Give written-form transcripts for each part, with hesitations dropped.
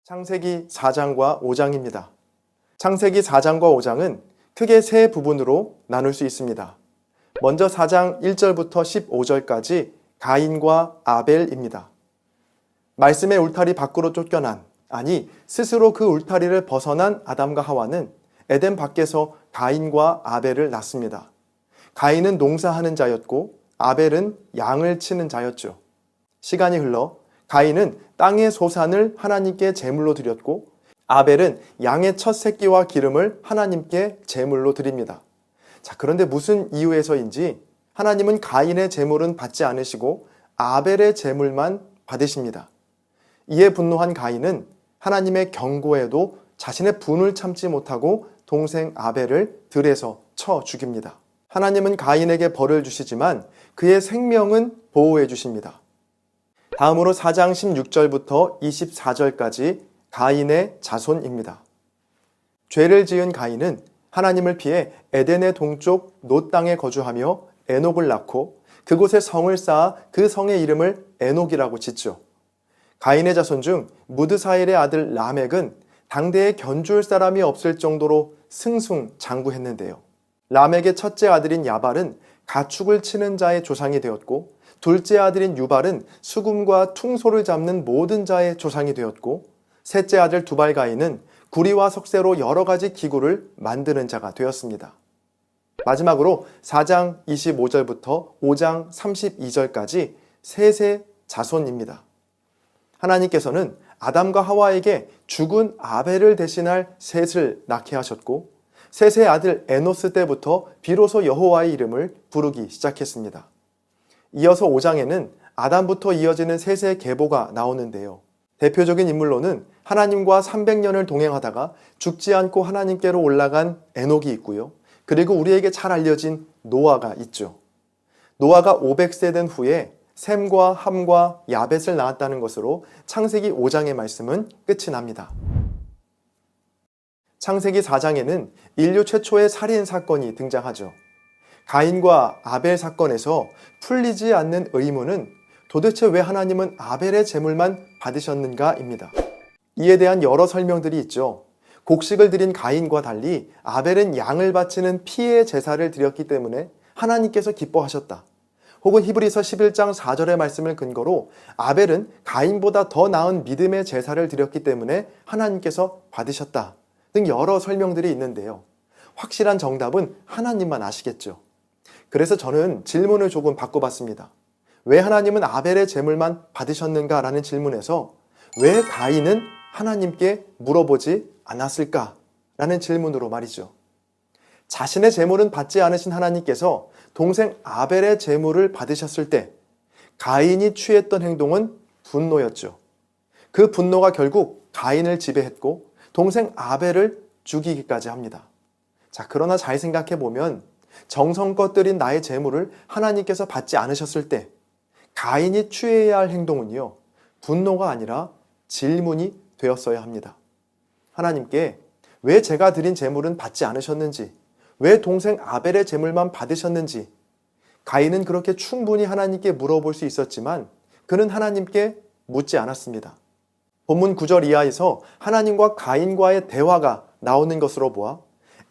창세기 4장과 5장입니다. 창세기 4장과 5장은 크게 세 부분으로 나눌 수 있습니다. 먼저 4장 1절부터 15절까지 가인과 아벨입니다. 말씀의 울타리 밖으로 쫓겨난, 아니 스스로 그 울타리를 벗어난 아담과 하와는 에덴 밖에서 가인과 아벨을 낳습니다. 가인은 농사하는 자였고 아벨은 양을 치는 자였죠. 시간이 흘러 가인은 땅의 소산을 하나님께 제물로 드렸고 아벨은 양의 첫 새끼와 기름을 하나님께 제물로 드립니다. 자, 그런데 무슨 이유에서인지 하나님은 가인의 제물은 받지 않으시고 아벨의 제물만 받으십니다. 이에 분노한 가인은 하나님의 경고에도 자신의 분을 참지 못하고 동생 아벨을 들에서 쳐 죽입니다. 하나님은 가인에게 벌을 주시지만 그의 생명은 보호해 주십니다. 다음으로 4장 16절부터 24절까지 가인의 자손입니다. 죄를 지은 가인은 하나님을 피해 에덴의 동쪽 놋 땅에 거주하며 에녹을 낳고 그곳에 성을 쌓아 그 성의 이름을 에녹이라고 짓죠. 가인의 자손 중 무드사엘의 아들 라멕은 당대에 견줄 사람이 없을 정도로 승승장구했는데요. 라멕의 첫째 아들인 야발은 가축을 치는 자의 조상이 되었고 둘째 아들인 유발은 수금과 퉁소를 잡는 모든 자의 조상이 되었고 셋째 아들 두발 가인은 구리와 석쇠로 여러 가지 기구를 만드는 자가 되었습니다. 마지막으로 4장 25절부터 5장 32절까지 셋의 자손입니다. 하나님께서는 아담과 하와에게 죽은 아벨을 대신할 셋을 낳게 하셨고 셋의 아들 에노스 때부터 비로소 여호와의 이름을 부르기 시작했습니다. 이어서 5장에는 아담부터 이어지는 셋의 계보가 나오는데요. 대표적인 인물로는 하나님과 300년을 동행하다가 죽지 않고 하나님께로 올라간 에녹이 있고요. 그리고 우리에게 잘 알려진 노아가 있죠. 노아가 500세 된 후에 셈과 함과 야벳을 낳았다는 것으로 창세기 5장의 말씀은 끝이 납니다. 창세기 4장에는 인류 최초의 살인 사건이 등장하죠. 가인과 아벨 사건에서 풀리지 않는 의문은 도대체 왜 하나님은 아벨의 제물만 받으셨는가입니다. 이에 대한 여러 설명들이 있죠. 곡식을 드린 가인과 달리 아벨은 양을 바치는 피의 제사를 드렸기 때문에 하나님께서 기뻐하셨다. 혹은 히브리서 11장 4절의 말씀을 근거로 아벨은 가인보다 더 나은 믿음의 제사를 드렸기 때문에 하나님께서 받으셨다 등 여러 설명들이 있는데요. 확실한 정답은 하나님만 아시겠죠. 그래서 저는 질문을 조금 바꿔봤습니다. 왜 하나님은 아벨의 제물만 받으셨는가 라는 질문에서 왜 가인은 하나님께 물어보지 않았을까 라는 질문으로 말이죠. 자신의 제물은 받지 않으신 하나님께서 동생 아벨의 제물을 받으셨을 때 가인이 취했던 행동은 분노였죠. 그 분노가 결국 가인을 지배했고 동생 아벨을 죽이기까지 합니다. 자, 그러나 잘 생각해 보면 정성껏 드린 나의 제물을 하나님께서 받지 않으셨을 때 가인이 취해야 할 행동은요, 분노가 아니라 질문이 되었어야 합니다. 하나님께 왜 제가 드린 제물은 받지 않으셨는지, 왜 동생 아벨의 제물만 받으셨는지 가인은 그렇게 충분히 하나님께 물어볼 수 있었지만 그는 하나님께 묻지 않았습니다. 본문 9절 이하에서 하나님과 가인과의 대화가 나오는 것으로 보아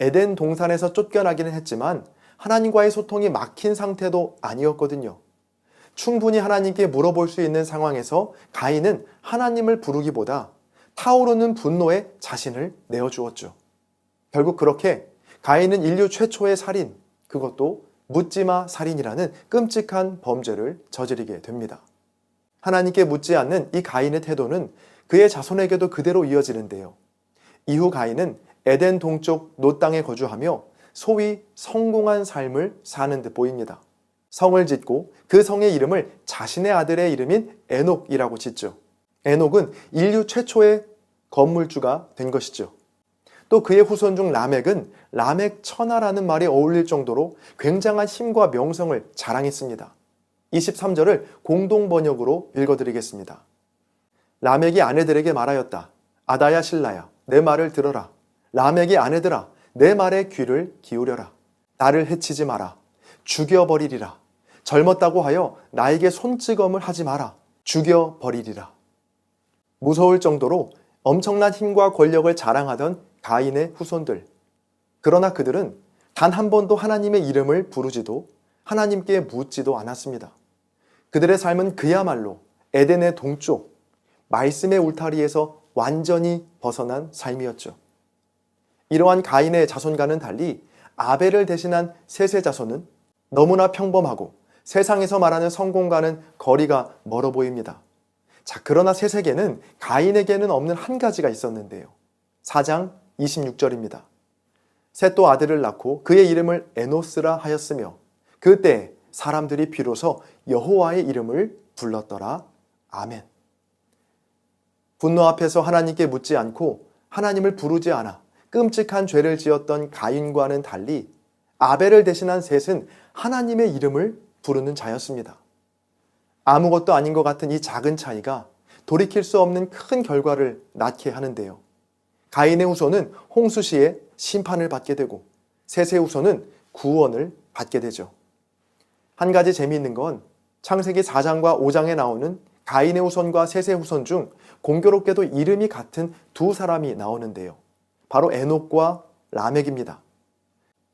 에덴 동산에서 쫓겨나기는 했지만 하나님과의 소통이 막힌 상태도 아니었거든요. 충분히 하나님께 물어볼 수 있는 상황에서 가인은 하나님을 부르기보다 타오르는 분노에 자신을 내어주었죠. 결국 그렇게 가인은 인류 최초의 살인, 그것도 묻지마 살인이라는 끔찍한 범죄를 저지르게 됩니다. 하나님께 묻지 않는 이 가인의 태도는 그의 자손에게도 그대로 이어지는데요. 이후 가인은 에덴 동쪽 놋 땅에 거주하며 소위 성공한 삶을 사는 듯 보입니다. 성을 짓고 그 성의 이름을 자신의 아들의 이름인 에녹이라고 짓죠. 에녹은 인류 최초의 건물주가 된 것이죠. 또 그의 후손 중 라멕은 라멕 천하라는 말이 어울릴 정도로 굉장한 힘과 명성을 자랑했습니다. 23절을 공동 번역으로 읽어드리겠습니다. 라멕이 아내들에게 말하였다. 아다야 실라야, 내 말을 들어라. 라멕의 아내들아, 내 말에 귀를 기울여라. 나를 해치지 마라. 죽여버리리라. 젊었다고 하여 나에게 손찌검을 하지 마라. 죽여버리리라. 무서울 정도로 엄청난 힘과 권력을 자랑하던 가인의 후손들. 그러나 그들은 단 한 번도 하나님의 이름을 부르지도 하나님께 묻지도 않았습니다. 그들의 삶은 그야말로 에덴의 동쪽, 말씀의 울타리에서 완전히 벗어난 삶이었죠. 이러한 가인의 자손과는 달리 아벨을 대신한 셋의 자손은 너무나 평범하고 세상에서 말하는 성공과는 거리가 멀어 보입니다. 자, 그러나 셋에게는 가인에게는 없는 한 가지가 있었는데요. 4장 26절입니다. 셋도 아들을 낳고 그의 이름을 에노스라 하였으며 그때 사람들이 비로소 여호와의 이름을 불렀더라. 아멘. 분노 앞에서 하나님께 묻지 않고 하나님을 부르지 않아 끔찍한 죄를 지었던 가인과는 달리 아벨을 대신한 셋은 하나님의 이름을 부르는 자였습니다. 아무것도 아닌 것 같은 이 작은 차이가 돌이킬 수 없는 큰 결과를 낳게 하는데요. 가인의 후손은 홍수시에 심판을 받게 되고 셋의 후손은 구원을 받게 되죠. 한 가지 재미있는 건 창세기 4장과 5장에 나오는 가인의 후손과 셋의 후손 중 공교롭게도 이름이 같은 두 사람이 나오는데요. 바로 에녹과 라멕입니다.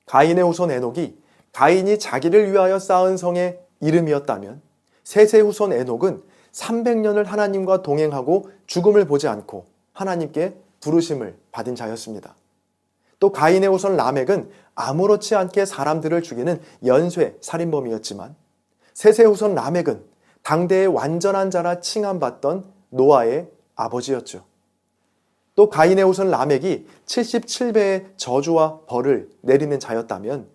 가인의 후손 에녹이 가인이 자기를 위하여 쌓은 성의 이름이었다면 셋의 후손 에녹은 300년을 하나님과 동행하고 죽음을 보지 않고 하나님께 부르심을 받은 자였습니다. 또 가인의 후손 라멕은 아무렇지 않게 사람들을 죽이는 연쇄 살인범이었지만 셋의 후손 라멕은 당대의 완전한 자라 칭함받던 노아의 아버지였죠. 또 가인의 후손 라멕이 77배의 저주와 벌을 내리는 자였다면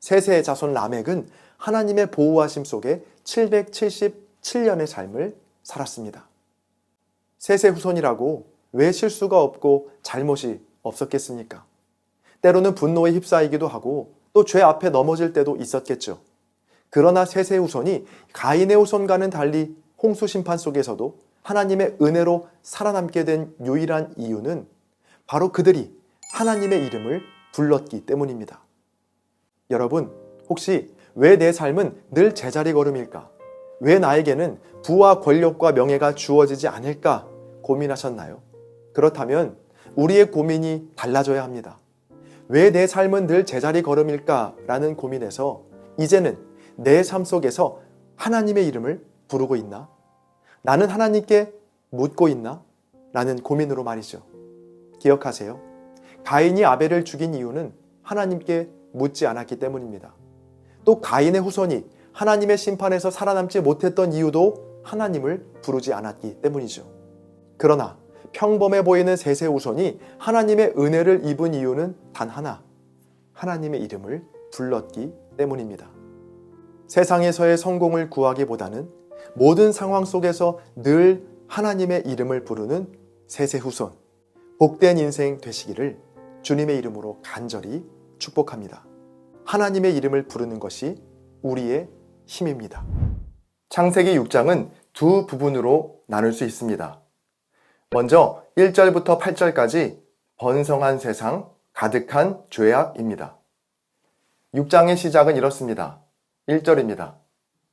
셋의 자손 라멕은 하나님의 보호하심 속에 777년의 삶을 살았습니다. 셋의 후손이라고 왜 실수가 없고 잘못이 없었겠습니까? 때로는 분노에 휩싸이기도 하고 또 죄 앞에 넘어질 때도 있었겠죠. 그러나 셋의 후손이 가인의 후손과는 달리 홍수 심판 속에서도 하나님의 은혜로 살아남게 된 유일한 이유는 바로 그들이 하나님의 이름을 불렀기 때문입니다. 여러분, 혹시 왜 내 삶은 늘 제자리 걸음일까? 왜 나에게는 부와 권력과 명예가 주어지지 않을까 고민하셨나요? 그렇다면 우리의 고민이 달라져야 합니다. 왜 내 삶은 늘 제자리 걸음일까? 라는 고민에서 이제는 내 삶 속에서 하나님의 이름을 부르고 있나? 나는 하나님께 묻고 있나? 라는 고민으로 말이죠. 기억하세요. 가인이 아벨을 죽인 이유는 하나님께 묻지 않았기 때문입니다. 또 가인의 후손이 하나님의 심판에서 살아남지 못했던 이유도 하나님을 부르지 않았기 때문이죠. 그러나 평범해 보이는 셋의 후손이 하나님의 은혜를 입은 이유는 단 하나, 하나님의 이름을 불렀기 때문입니다. 세상에서의 성공을 구하기보다는 모든 상황 속에서 늘 하나님의 이름을 부르는 셋의 후손, 복된 인생 되시기를 주님의 이름으로 간절히 축복합니다. 하나님의 이름을 부르는 것이 우리의 힘입니다. 창세기 6장은 두 부분으로 나눌 수 있습니다. 먼저 1절부터 8절까지 번성한 세상, 가득한 죄악입니다. 6장의 시작은 이렇습니다. 1절입니다.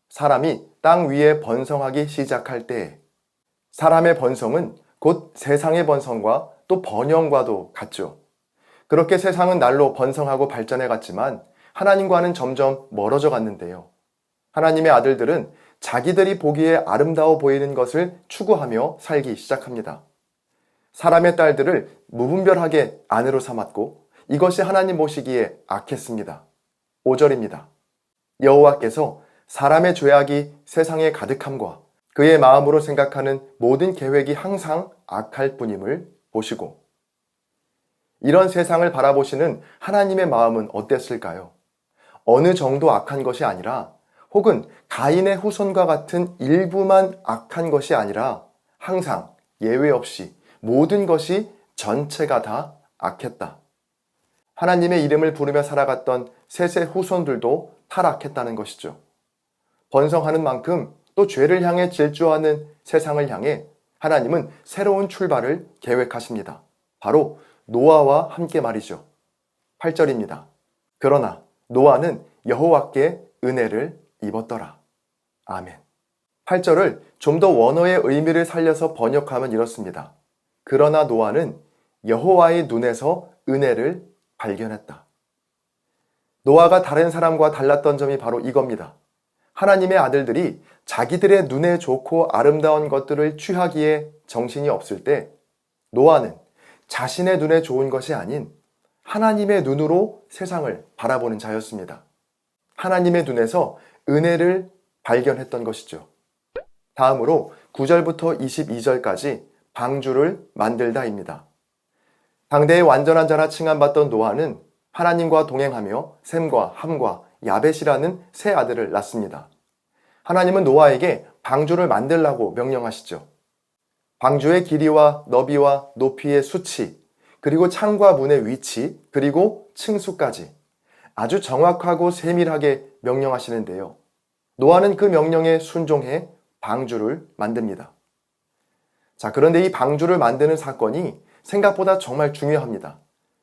사람이 땅 위에 번성하기 시작할 때, 사람의 번성은 곧 세상의 번성과 또 번영과도 같죠. 그렇게 세상은 날로 번성하고 발전해 갔지만 하나님과는 점점 멀어져 갔는데요. 하나님의 아들들은 자기들이 보기에 아름다워 보이는 것을 추구하며 살기 시작합니다. 사람의 딸들을 무분별하게 아내로 삼았고 이것이 하나님 보시기에 악했습니다. 5절입니다. 여호와께서 사람의 죄악이 세상에 가득함과 그의 마음으로 생각하는 모든 계획이 항상 악할 뿐임을 보시고, 이런 세상을 바라보시는 하나님의 마음은 어땠을까요? 어느 정도 악한 것이 아니라 혹은 가인의 후손과 같은 일부만 악한 것이 아니라 항상 예외 없이 모든 것이 전체가 다 악했다. 하나님의 이름을 부르며 살아갔던 셋의 후손들도 타락했다는 것이죠. 번성하는 만큼 또 죄를 향해 질주하는 세상을 향해 하나님은 새로운 출발을 계획하십니다. 바로 노아와 함께 말이죠. 8절입니다. 그러나 노아는 여호와께 은혜를 입었더라. 아멘. 8절을 좀 더 원어의 의미를 살려서 번역하면 이렇습니다. 그러나 노아는 여호와의 눈에서 은혜를 발견했다. 노아가 다른 사람과 달랐던 점이 바로 이겁니다. 하나님의 아들들이 자기들의 눈에 좋고 아름다운 것들을 취하기에 정신이 없을 때 노아는 자신의 눈에 좋은 것이 아닌 하나님의 눈으로 세상을 바라보는 자였습니다. 하나님의 눈에서 은혜를 발견했던 것이죠. 다음으로 9절부터 22절까지 방주를 만들다입니다. 당대의 완전한 자라 칭함받던 노아는 하나님과 동행하며 셈과 함과 야벳이라는 세 아들을 낳습니다. 하나님은 노아에게 방주를 만들라고 명령하시죠. 방주의 길이와 너비와 높이의 수치, 그리고 창과 문의 위치, 그리고 층수까지 아주 정확하고 세밀하게 명령하시는데요. 노아는 그 명령에 순종해 방주를 만듭니다. 자, 그런데 이 방주를 만드는 사건이 생각보다 정말 중요합니다.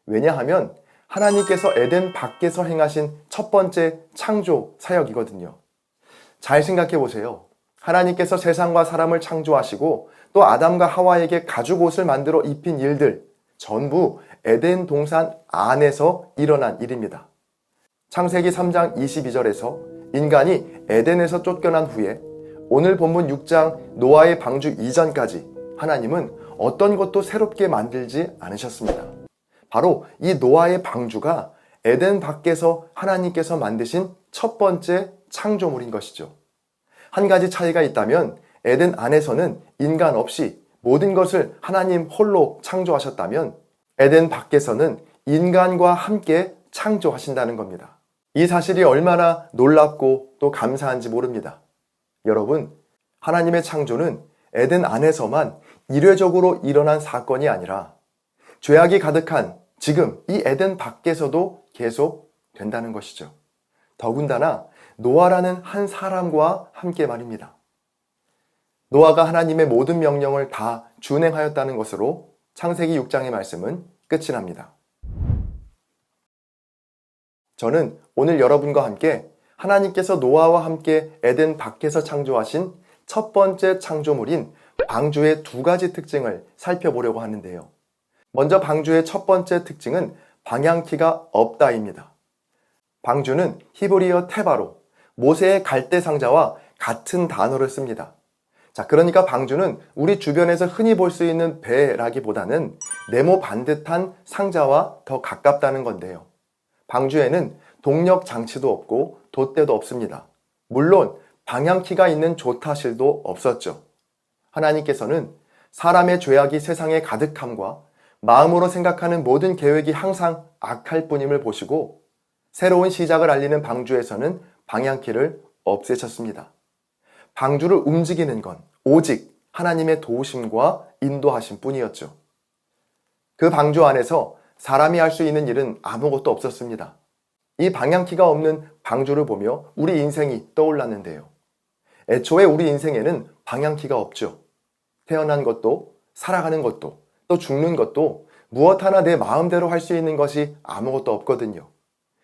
왜냐하면 하나님께서 에덴 밖에서 행하신 첫 번째 창조 사역이거든요. 잘 생각해 보세요. 하나님께서 세상과 사람을 창조하시고 또 아담과 하와에게 가죽 옷을 만들어 입힌 일들 전부 에덴 동산 안에서 일어난 일입니다. 창세기 3장 22절에서 인간이 에덴에서 쫓겨난 후에 오늘 본문 6장 노아의 방주 이전까지 하나님은 어떤 것도 새롭게 만들지 않으셨습니다. 바로 이 노아의 방주가 에덴 밖에서 하나님께서 만드신 첫 번째 창조물인 것이죠. 한 가지 차이가 있다면 에덴 안에서는 인간 없이 모든 것을 하나님 홀로 창조하셨다면 에덴 밖에서는 인간과 함께 창조하신다는 겁니다. 이 사실이 얼마나 놀랍고 또 감사한지 모릅니다. 여러분, 하나님의 창조는 에덴 안에서만 이례적으로 일어난 사건이 아니라 죄악이 가득한 지금 이 에덴 밖에서도 계속 된다는 것이죠. 더군다나 노아라는 한 사람과 함께 말입니다. 노아가 하나님의 모든 명령을 다 준행하였다는 것으로 창세기 6장의 말씀은 끝이 납니다. 저는 오늘 여러분과 함께 하나님께서 노아와 함께 에덴 밖에서 창조하신 첫 번째 창조물인 방주의 두 가지 특징을 살펴보려고 하는데요. 먼저 방주의 첫 번째 특징은 방향키가 없다입니다. 방주는 히브리어 테바로 모세의 갈대 상자와 같은 단어를 씁니다. 자, 그러니까 방주는 우리 주변에서 흔히 볼 수 있는 배라기보다는 네모 반듯한 상자와 더 가깝다는 건데요. 방주에는 동력 장치도 없고 돛대도 없습니다. 물론 방향키가 있는 조타실도 없었죠. 하나님께서는 사람의 죄악이 세상에 가득함과 마음으로 생각하는 모든 계획이 항상 악할 뿐임을 보시고 새로운 시작을 알리는 방주에서는 방향키를 없애셨습니다. 방주를 움직이는 건 오직 하나님의 도우심과 인도하심 뿐이었죠. 그 방주 안에서 사람이 할 수 있는 일은 아무것도 없었습니다. 이 방향키가 없는 방주를 보며 우리 인생이 떠올랐는데요. 애초에 우리 인생에는 방향키가 없죠. 태어난 것도, 살아가는 것도, 또 죽는 것도 무엇 하나 내 마음대로 할 수 있는 것이 아무것도 없거든요.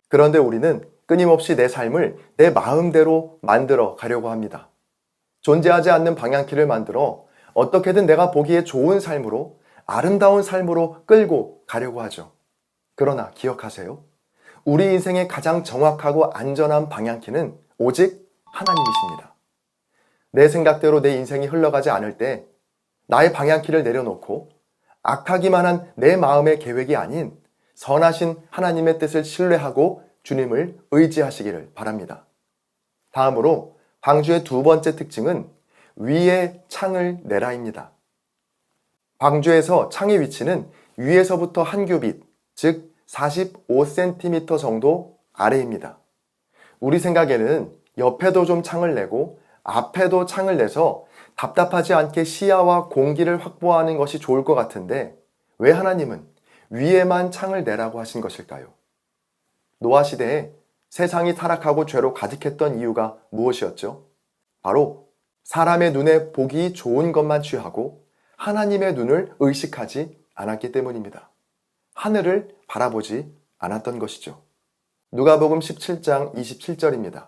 그런데 우리는 끊임없이 내 삶을 내 마음대로 만들어 가려고 합니다. 존재하지 않는 방향키를 만들어 어떻게든 내가 보기에 좋은 삶으로, 아름다운 삶으로 끌고 가려고 하죠. 그러나 기억하세요. 우리 인생의 가장 정확하고 안전한 방향키는 오직 하나님이십니다. 내 생각대로 내 인생이 흘러가지 않을 때 나의 방향키를 내려놓고 악하기만 한 내 마음의 계획이 아닌 선하신 하나님의 뜻을 신뢰하고 주님을 의지하시기를 바랍니다. 다음으로 방주의 두 번째 특징은 위에 창을 내라입니다. 방주에서 창의 위치는 위에서부터 한 규빗, 즉 45cm 정도 아래입니다. 우리 생각에는 옆에도 좀 창을 내고 앞에도 창을 내서 답답하지 않게 시야와 공기를 확보하는 것이 좋을 것 같은데 왜 하나님은 위에만 창을 내라고 하신 것일까요? 노아 시대에 세상이 타락하고 죄로 가득했던 이유가 무엇이었죠? 바로 사람의 눈에 보기 좋은 것만 취하고 하나님의 눈을 의식하지 않았기 때문입니다. 하늘을 바라보지 않았던 것이죠. 누가복음 17장 27절입니다.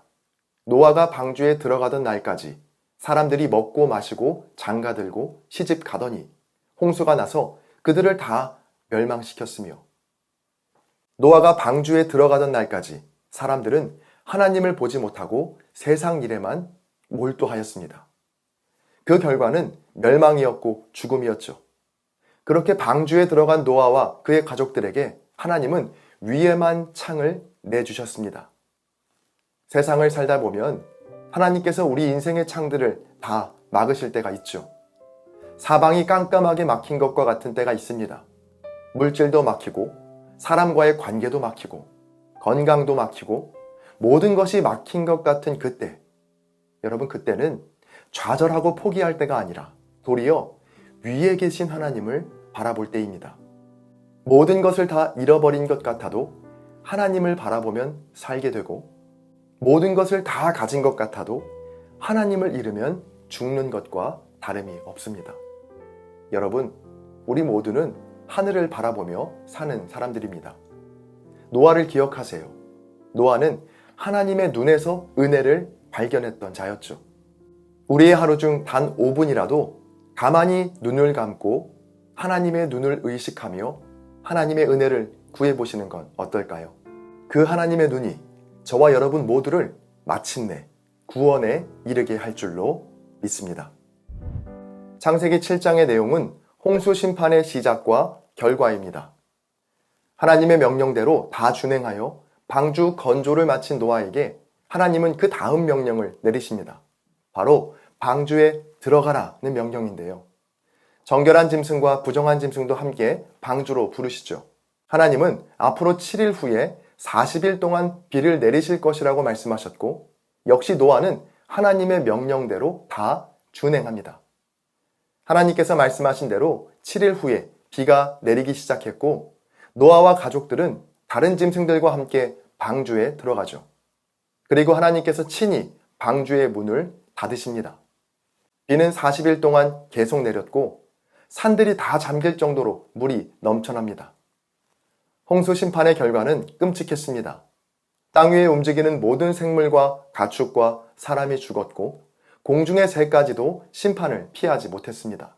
노아가 방주에 들어가던 날까지 사람들이 먹고 마시고 장가들고 시집 가더니 홍수가 나서 그들을 다 멸망시켰으며 노아가 방주에 들어가던 날까지 사람들은 하나님을 보지 못하고 세상 일에만 몰두하였습니다. 그 결과는 멸망이었고 죽음이었죠. 그렇게 방주에 들어간 노아와 그의 가족들에게 하나님은 위에만 창을 내주셨습니다. 세상을 살다 보면 하나님께서 우리 인생의 창들을 다 막으실 때가 있죠. 사방이 깜깜하게 막힌 것과 같은 때가 있습니다. 물질도 막히고 사람과의 관계도 막히고 건강도 막히고 모든 것이 막힌 것 같은 그때, 여러분 그때는 좌절하고 포기할 때가 아니라 도리어 위에 계신 하나님을 바라볼 때입니다. 모든 것을 다 잃어버린 것 같아도 하나님을 바라보면 살게 되고 모든 것을 다 가진 것 같아도 하나님을 잃으면 죽는 것과 다름이 없습니다. 여러분, 우리 모두는 하늘을 바라보며 사는 사람들입니다. 노아를 기억하세요. 노아는 하나님의 눈에서 은혜를 발견했던 자였죠. 우리의 하루 중 단 5분이라도 가만히 눈을 감고 하나님의 눈을 의식하며 하나님의 은혜를 구해보시는 건 어떨까요? 그 하나님의 눈이 저와 여러분 모두를 마침내 구원에 이르게 할 줄로 믿습니다. 창세기 7장의 내용은 홍수 심판의 시작과 결과입니다. 하나님의 명령대로 다 준행하여 방주 건조를 마친 노아에게 하나님은 그 다음 명령을 내리십니다. 바로 방주에 들어가라는 명령인데요. 정결한 짐승과 부정한 짐승도 함께 방주로 부르시죠. 하나님은 앞으로 7일 후에 40일 동안 비를 내리실 것이라고 말씀하셨고 역시 노아는 하나님의 명령대로 다 준행합니다. 하나님께서 말씀하신 대로 7일 후에 비가 내리기 시작했고 노아와 가족들은 다른 짐승들과 함께 방주에 들어가죠. 그리고 하나님께서 친히 방주의 문을 닫으십니다. 비는 40일 동안 계속 내렸고 산들이 다 잠길 정도로 물이 넘쳐납니다. 홍수 심판의 결과는 끔찍했습니다. 땅 위에 움직이는 모든 생물과 가축과 사람이 죽었고 공중의 새까지도 심판을 피하지 못했습니다.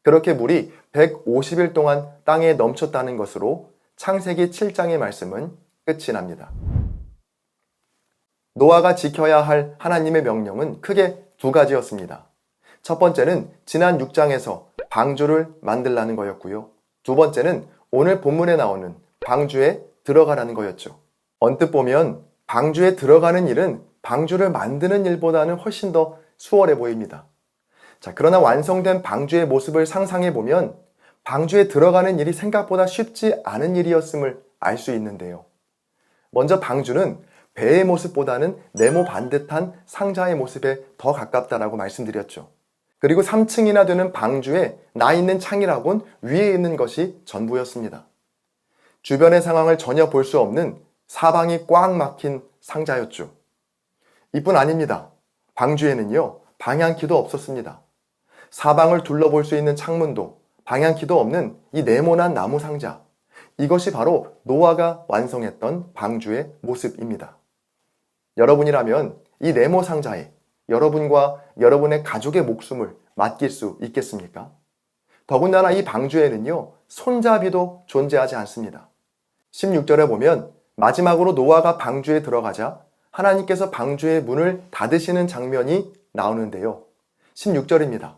그렇게 물이 150일 동안 땅에 넘쳤다는 것으로 창세기 7장의 말씀은 끝이 납니다. 노아가 지켜야 할 하나님의 명령은 크게 두 가지였습니다. 첫 번째는 지난 6장에서 방주를 만들라는 거였고요. 두 번째는 오늘 본문에 나오는 방주에 들어가라는 거였죠. 언뜻 보면 방주에 들어가는 일은 방주를 만드는 일보다는 훨씬 더 수월해 보입니다. 자, 그러나 완성된 방주의 모습을 상상해 보면 방주에 들어가는 일이 생각보다 쉽지 않은 일이었음을 알 수 있는데요. 먼저 방주는 배의 모습보다는 네모 반듯한 상자의 모습에 더 가깝다라고 말씀드렸죠. 그리고 3층이나 되는 방주에 나 있는 창이라곤 위에 있는 것이 전부였습니다. 주변의 상황을 전혀 볼 수 없는 사방이 꽉 막힌 상자였죠. 이뿐 아닙니다. 방주에는요, 방향키도 없었습니다. 사방을 둘러볼 수 있는 창문도 방향키도 없는 이 네모난 나무 상자. 이것이 바로 노아가 완성했던 방주의 모습입니다. 여러분이라면 이 네모 상자에 여러분과 여러분의 가족의 목숨을 맡길 수 있겠습니까? 더군다나 이 방주에는요, 손잡이도 존재하지 않습니다. 16절에 보면 마지막으로 노아가 방주에 들어가자 하나님께서 방주의 문을 닫으시는 장면이 나오는데요. 16절입니다.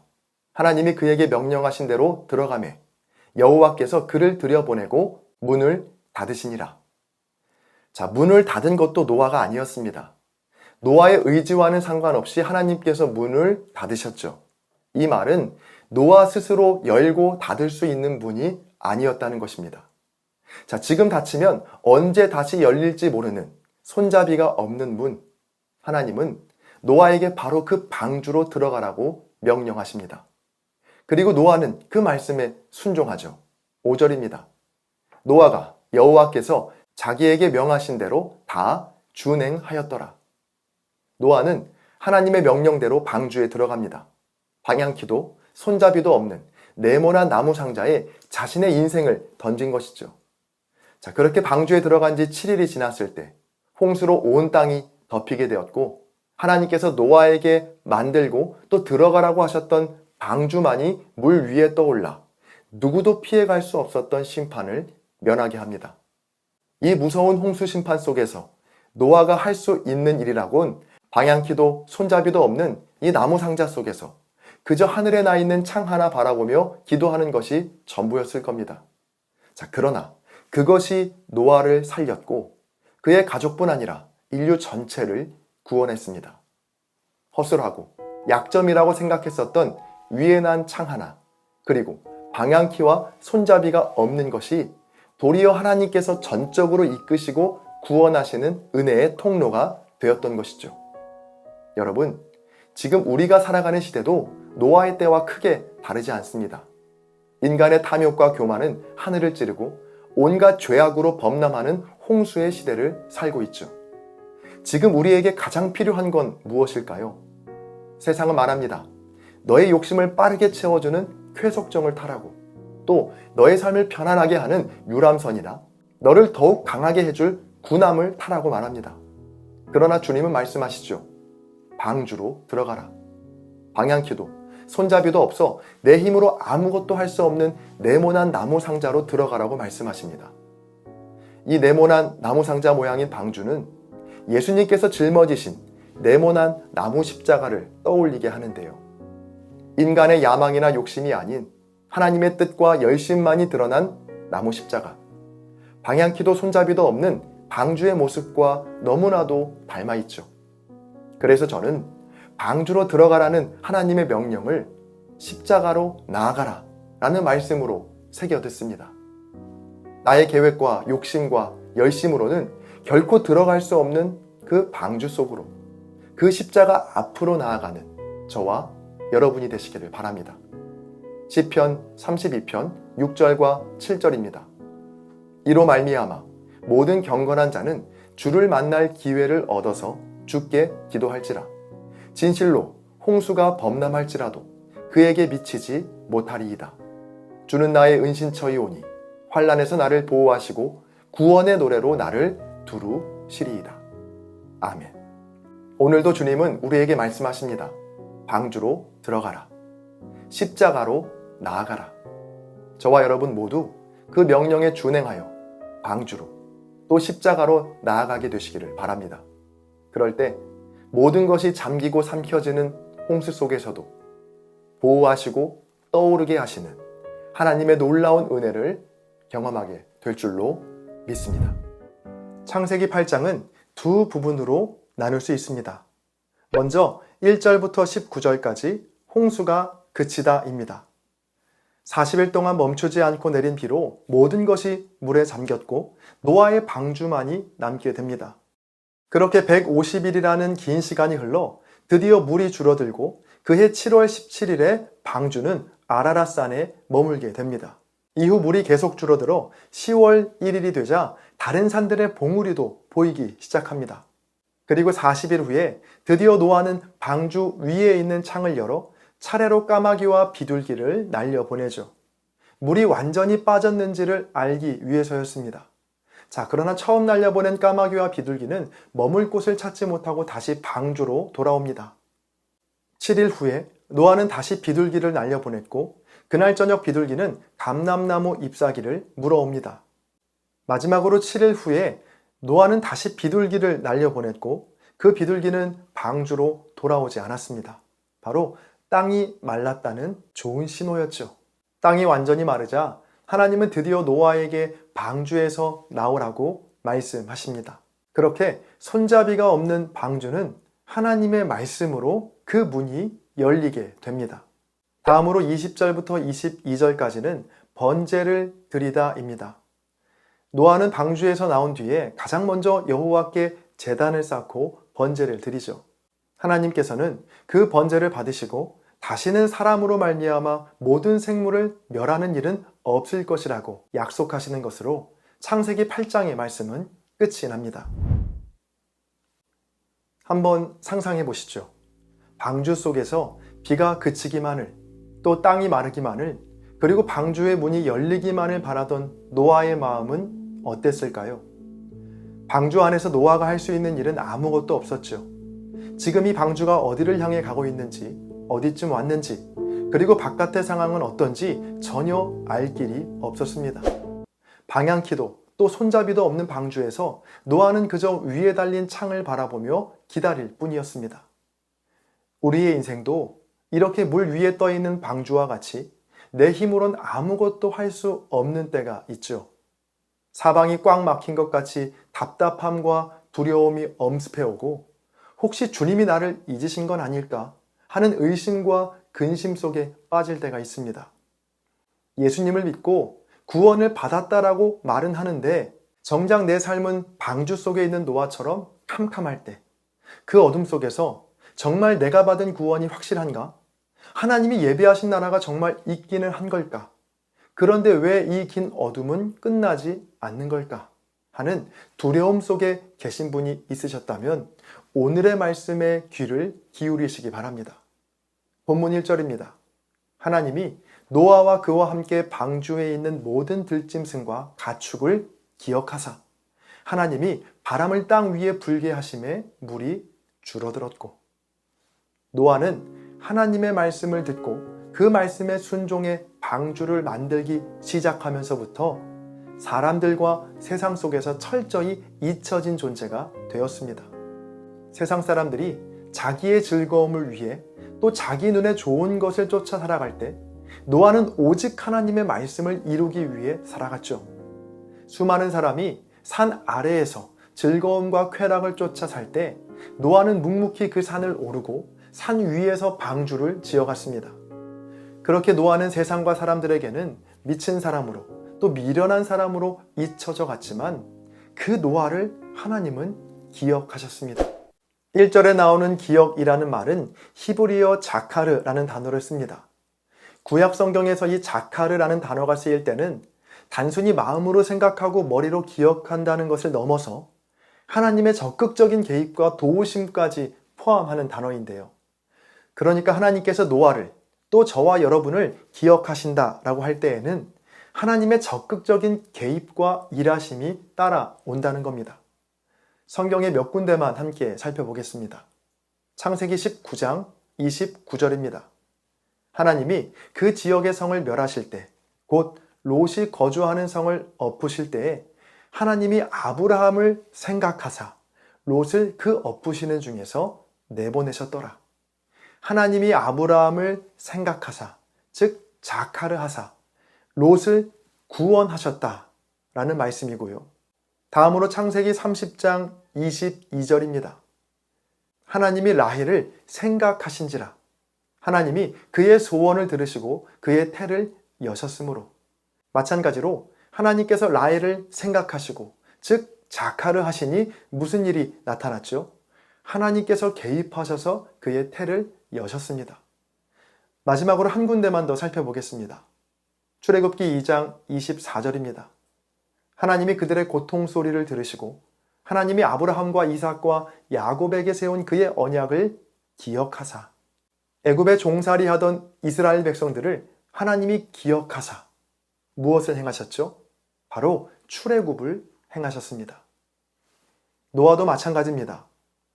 하나님이 그에게 명령하신 대로 들어가매 여호와께서 그를 들여보내고 문을 닫으시니라. 자, 문을 닫은 것도 노아가 아니었습니다. 노아의 의지와는 상관없이 하나님께서 문을 닫으셨죠. 이 말은 노아 스스로 열고 닫을 수 있는 문이 아니었다는 것입니다. 자, 지금 닫히면 언제 다시 열릴지 모르는 손잡이가 없는 문. 하나님은 노아에게 바로 그 방주로 들어가라고 명령하십니다. 그리고 노아는 그 말씀에 순종하죠. 5절입니다. 노아가 여호와께서 자기에게 명하신 대로 다 준행하였더라. 노아는 하나님의 명령대로 방주에 들어갑니다. 방향키도 손잡이도 없는 네모난 나무 상자에 자신의 인생을 던진 것이죠. 자, 그렇게 방주에 들어간 지 7일이 지났을 때 홍수로 온 땅이 덮이게 되었고 하나님께서 노아에게 만들고 또 들어가라고 하셨던 방주만이 물 위에 떠올라 누구도 피해갈 수 없었던 심판을 면하게 합니다. 이 무서운 홍수 심판 속에서 노아가 할 수 있는 일이라곤 방향키도 손잡이도 없는 이 나무 상자 속에서 그저 하늘에 나 있는 창 하나 바라보며 기도하는 것이 전부였을 겁니다. 자, 그러나 그것이 노아를 살렸고 그의 가족뿐 아니라 인류 전체를 구원했습니다. 허술하고 약점이라고 생각했었던 위에 난 창 하나, 그리고 방향키와 손잡이가 없는 것이 도리어 하나님께서 전적으로 이끄시고 구원하시는 은혜의 통로가 되었던 것이죠. 여러분, 지금 우리가 살아가는 시대도 노아의 때와 크게 다르지 않습니다. 인간의 탐욕과 교만은 하늘을 찌르고 온갖 죄악으로 범람하는 홍수의 시대를 살고 있죠. 지금 우리에게 가장 필요한 건 무엇일까요? 세상은 말합니다. 너의 욕심을 빠르게 채워주는 쾌속정을 타라고, 또 너의 삶을 편안하게 하는 유람선이나 너를 더욱 강하게 해줄 군함을 타라고 말합니다. 그러나 주님은 말씀하시죠. 방주로 들어가라. 방향키도 손잡이도 없어 내 힘으로 아무것도 할 수 없는 네모난 나무 상자로 들어가라고 말씀하십니다. 이 네모난 나무 상자 모양인 방주는 예수님께서 짊어지신 네모난 나무 십자가를 떠올리게 하는데요. 인간의 야망이나 욕심이 아닌 하나님의 뜻과 열심만이 드러난 나무 십자가. 방향키도 손잡이도 없는 방주의 모습과 너무나도 닮아있죠. 그래서 저는 방주로 들어가라는 하나님의 명령을 십자가로 나아가라 라는 말씀으로 새겨 듣습니다. 나의 계획과 욕심과 열심으로는 결코 들어갈 수 없는 그 방주 속으로, 그 십자가 앞으로 나아가는 저와 여러분이 되시기를 바랍니다. 시편 32편 6절과 7절입니다. 이로 말미암아 모든 경건한 자는 주를 만날 기회를 얻어서 주께 기도할지라. 진실로 홍수가 범람할지라도 그에게 미치지 못하리이다. 주는 나의 은신처이오니 환난에서 나를 보호하시고 구원의 노래로 나를 두루시리이다. 아멘. 오늘도 주님은 우리에게 말씀하십니다. 방주로 들어가라. 십자가로 나아가라. 저와 여러분 모두 그 명령에 준행하여 방주로 또 십자가로 나아가게 되시기를 바랍니다. 그럴 때 모든 것이 잠기고 삼켜지는 홍수 속에서도 보호하시고 떠오르게 하시는 하나님의 놀라운 은혜를 경험하게 될 줄로 믿습니다. 창세기 8장은 두 부분으로 나눌 수 있습니다. 먼저 1절부터 19절까지 홍수가 그치다입니다. 40일 동안 멈추지 않고 내린 비로 모든 것이 물에 잠겼고 노아의 방주만이 남게 됩니다. 그렇게 150일이라는 긴 시간이 흘러 드디어 물이 줄어들고 그해 7월 17일에 방주는 아라랏산에 머물게 됩니다. 이후 물이 계속 줄어들어 10월 1일이 되자 다른 산들의 봉우리도 보이기 시작합니다. 그리고 40일 후에 드디어 노아는 방주 위에 있는 창을 열어 차례로 까마귀와 비둘기를 날려보내죠. 물이 완전히 빠졌는지를 알기 위해서였습니다. 자, 그러나 처음 날려보낸 까마귀와 비둘기는 머물 곳을 찾지 못하고 다시 방주로 돌아옵니다. 7일 후에 노아는 다시 비둘기를 날려보냈고 그날 저녁 비둘기는 감람나무 잎사귀를 물어옵니다. 마지막으로 7일 후에 노아는 다시 비둘기를 날려보냈고 그 비둘기는 방주로 돌아오지 않았습니다. 바로 땅이 말랐다는 좋은 신호였죠. 땅이 완전히 마르자 하나님은 드디어 노아에게 방주에서 나오라고 말씀하십니다. 그렇게 손잡이가 없는 방주는 하나님의 말씀으로 그 문이 열리게 됩니다. 다음으로 20절부터 22절까지는 번제를 드리다입니다. 노아는 방주에서 나온 뒤에 가장 먼저 여호와께 제단을 쌓고 번제를 드리죠. 하나님께서는 그 번제를 받으시고 다시는 사람으로 말미암아 모든 생물을 멸하는 일은 없을 것이라고 약속하시는 것으로 창세기 8장의 말씀은 끝이 납니다. 한번 상상해 보시죠. 방주 속에서 비가 그치기만을, 또 땅이 마르기만을, 그리고 방주의 문이 열리기만을 바라던 노아의 마음은 어땠을까요? 방주 안에서 노아가 할 수 있는 일은 아무것도 없었죠. 지금 이 방주가 어디를 향해 가고 있는지, 어디쯤 왔는지, 그리고 바깥의 상황은 어떤지 전혀 알 길이 없었습니다. 방향키도 또 손잡이도 없는 방주에서 노아는 그저 위에 달린 창을 바라보며 기다릴 뿐이었습니다. 우리의 인생도 이렇게 물 위에 떠 있는 방주와 같이 내 힘으론 아무것도 할 수 없는 때가 있죠. 사방이 꽉 막힌 것 같이 답답함과 두려움이 엄습해오고 혹시 주님이 나를 잊으신 건 아닐까 하는 의심과 근심 속에 빠질 때가 있습니다. 예수님을 믿고 구원을 받았다라고 말은 하는데 정작 내 삶은 방주 속에 있는 노아처럼 캄캄할 때, 그 어둠 속에서 정말 내가 받은 구원이 확실한가? 하나님이 예비하신 나라가 정말 있기는 한 걸까? 그런데 왜 이 긴 어둠은 끝나지 않는 걸까? 하는 두려움 속에 계신 분이 있으셨다면 오늘의 말씀에 귀를 기울이시기 바랍니다. 본문 1절입니다. 하나님이 노아와 그와 함께 방주에 있는 모든 들짐승과 가축을 기억하사 하나님이 바람을 땅 위에 불게 하심에 물이 줄어들었고, 노아는 하나님의 말씀을 듣고 그 말씀에 순종해 방주를 만들기 시작하면서부터 사람들과 세상 속에서 철저히 잊혀진 존재가 되었습니다. 세상 사람들이 자기의 즐거움을 위해 또 자기 눈에 좋은 것을 쫓아 살아갈 때 노아는 오직 하나님의 말씀을 이루기 위해 살아갔죠. 수많은 사람이 산 아래에서 즐거움과 쾌락을 쫓아 살 때 노아는 묵묵히 그 산을 오르고 산 위에서 방주를 지어갔습니다. 그렇게 노아는 세상과 사람들에게는 미친 사람으로 또 미련한 사람으로 잊혀져 갔지만 그 노아를 하나님은 기억하셨습니다. 1절에 나오는 기억이라는 말은 히브리어 자카르라는 단어를 씁니다. 구약 성경에서 이 자카르라는 단어가 쓰일 때는 단순히 마음으로 생각하고 머리로 기억한다는 것을 넘어서 하나님의 적극적인 개입과 도우심까지 포함하는 단어인데요. 그러니까 하나님께서 노아를 또 저와 여러분을 기억하신다라고 할 때에는 하나님의 적극적인 개입과 일하심이 따라온다는 겁니다. 성경의 몇 군데만 함께 살펴보겠습니다. 창세기 19장 29절입니다. 하나님이 그 지역의 성을 멸하실 때, 곧 롯이 거주하는 성을 엎으실 때에 하나님이 아브라함을 생각하사 롯을 그 엎으시는 중에서 내보내셨더라. 하나님이 아브라함을 생각하사, 즉 자카르 하사 롯을 구원하셨다라는 말씀이고요. 다음으로 창세기 30장 22절입니다. 하나님이 라헬을 생각하신지라 하나님이 그의 소원을 들으시고 그의 태를 여셨으므로, 마찬가지로 하나님께서 라헬을 생각하시고 즉 자카르 하시니 무슨 일이 나타났죠? 하나님께서 개입하셔서 그의 태를 여셨습니다. 마지막으로 한 군데만 더 살펴보겠습니다. 출애굽기 2장 24절입니다. 하나님이 그들의 고통 소리를 들으시고 하나님이 아브라함과 이삭과 야곱에게 세운 그의 언약을 기억하사, 애굽에 종살이 하던 이스라엘 백성들을 하나님이 기억하사 무엇을 행하셨죠? 바로 출애굽을 행하셨습니다. 노아도 마찬가지입니다.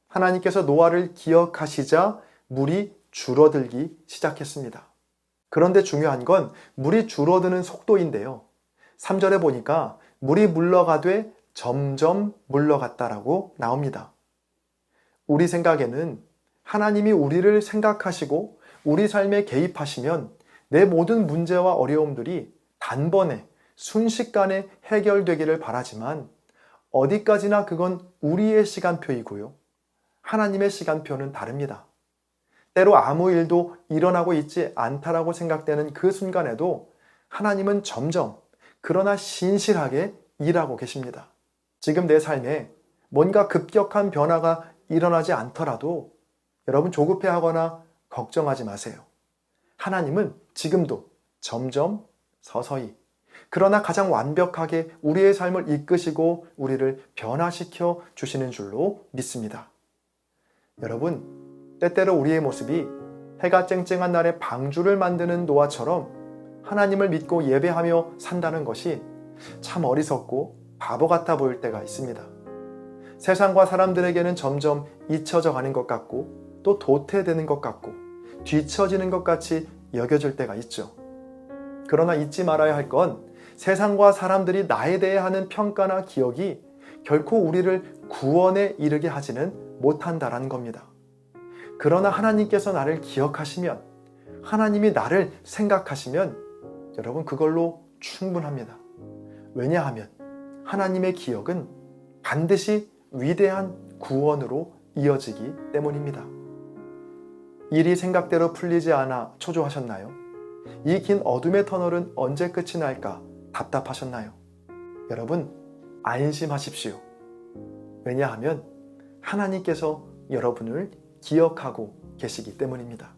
하나님께서 노아를 기억하시자 물이 줄어들기 시작했습니다. 그런데 중요한 건 물이 줄어드는 속도인데요. 3절에 보니까 물이 물러가되 점점 물러갔다라고 나옵니다. 우리 생각에는 하나님이 우리를 생각하시고 우리 삶에 개입하시면 내 모든 문제와 어려움들이 단번에 순식간에 해결되기를 바라지만 어디까지나 그건 우리의 시간표이고요. 하나님의 시간표는 다릅니다. 때로 아무 일도 일어나고 있지 않다라고 생각되는 그 순간에도 하나님은 점점 그러나 신실하게 일하고 계십니다. 지금 내 삶에 뭔가 급격한 변화가 일어나지 않더라도 여러분 조급해하거나 걱정하지 마세요. 하나님은 지금도 점점 서서히 그러나 가장 완벽하게 우리의 삶을 이끄시고 우리를 변화시켜 주시는 줄로 믿습니다. 여러분, 때때로 우리의 모습이 해가 쨍쨍한 날에 방주를 만드는 노아처럼 하나님을 믿고 예배하며 산다는 것이 참 어리석고 바보 같아 보일 때가 있습니다. 세상과 사람들에게는 점점 잊혀져 가는 것 같고 또 도태되는 것 같고 뒤처지는 것 같이 여겨질 때가 있죠. 그러나 잊지 말아야 할 건 세상과 사람들이 나에 대해 하는 평가나 기억이 결코 우리를 구원에 이르게 하지는 못한다라는 겁니다. 그러나 하나님께서 나를 기억하시면, 하나님이 나를 생각하시면 여러분 그걸로 충분합니다. 왜냐하면 하나님의 기억은 반드시 위대한 구원으로 이어지기 때문입니다. 일이 생각대로 풀리지 않아 초조하셨나요? 이 긴 어둠의 터널은 언제 끝이 날까 답답하셨나요? 여러분, 안심하십시오. 왜냐하면 하나님께서 여러분을 기억하고 계시기 때문입니다.